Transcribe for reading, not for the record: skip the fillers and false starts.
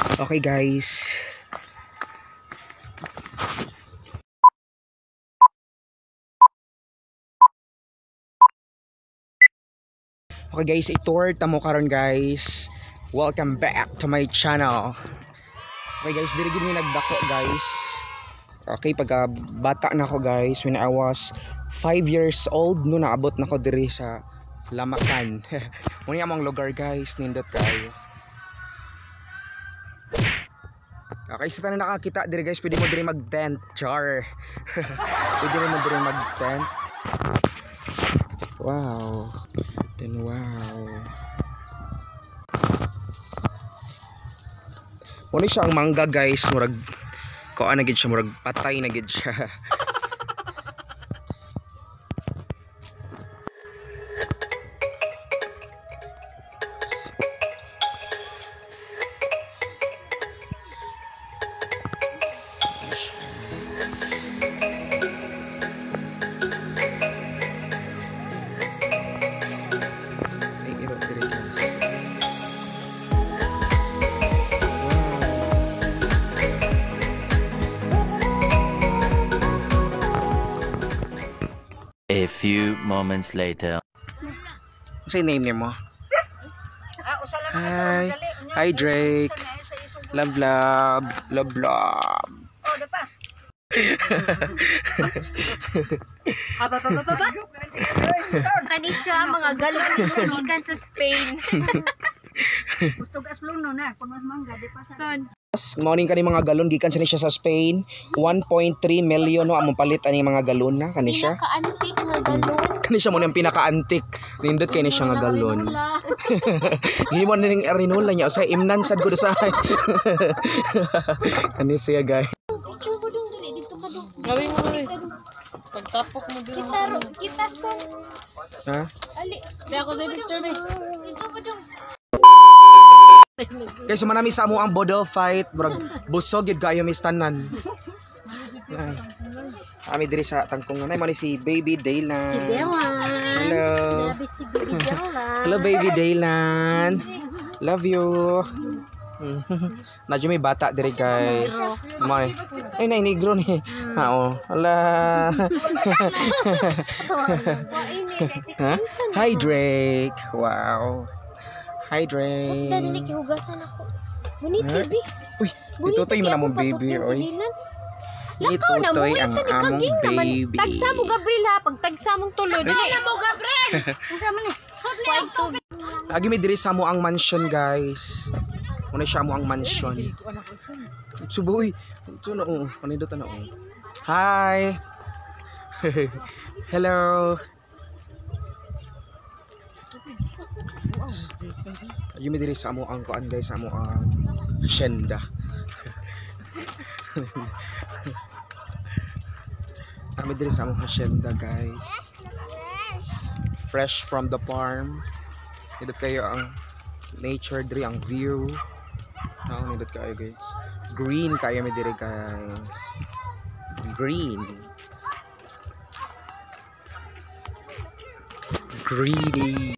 Okay guys. Okay guys, i-tour tamo karon guys. Welcome back to my channel. Okay guys, diri gid mi nagdako guys. Okay, pag bata na ako guys, when I was 5 years old no naabot na ko diri sa Lamakan. Muna among lugar guys, nindot kayo. Okay, sa tanan nakakita diri guys, pwede mo diri mag-tent, char. Pwede mo diri mag-tent. Wow. Then wow. Muna siya ang mangga guys, murag kuan na gid siya, murag patay na gid siya. A few moments later. What's your name mo? Hi. Hi Drake. Love love. Love love. Oh, dapa. Kanisya mga galon gikan sa Spain. Gusto gas luno na kun mas mangga di pa son. Morning kani mga galon gikan siya sa Spain. 1.3 million no among palit ani mga galon na kani siya. Pinaka-antik nga galon. Kani siya mo yung pinaka-antik. Nindot kay ni siya nga galon. Gihimo na ning arinola niya sa imnan sad gud sa. Kani siya guys. Picture mo dong dili dito ka dong. Gawin mo rin. Pagtapok mo din. Kita son. Ha? Ali. May ako sa picture me. Dito ba dong? Guys, so manami sa amo ang bodel fight. Murag busog gid kayo mistanan. Ami diri sa tangkong nanay mo ni si Baby Daylan. Si Dewan. Hello. Grabe si Baby Dewan. Hello Baby Daylan. Love you. Nadyo may bata diri guys. May. Ay nay negro ni. Oo. Ala. Ha? Hi Drake. Wow. Hi Drake. Dali kihugasan ako. Bunit baby. Uy, itutoy mo na mong baby oy. Lakaw na mo Itutoy yan ang sa nikaging among naman. baby. Tagsa mo Gabriel ha, pag tagsa mong tulod. Dali na mo Gabriel. Tagsa mo ni. Lagi may diri sa mo ang mansion guys. Muna siya mo ang mansion. Suboy. Ito na oh. Panindot na oh. Hi. Hello. Lagi may diri sa mo ang kuan guys, sa mo ang hacienda. Kami diri sa among hacienda guys. Fresh from the farm. Nindot kayo ang nature diri, ang view. Nindot kayo guys. Green kayo mi diri guys. Green. Greedy.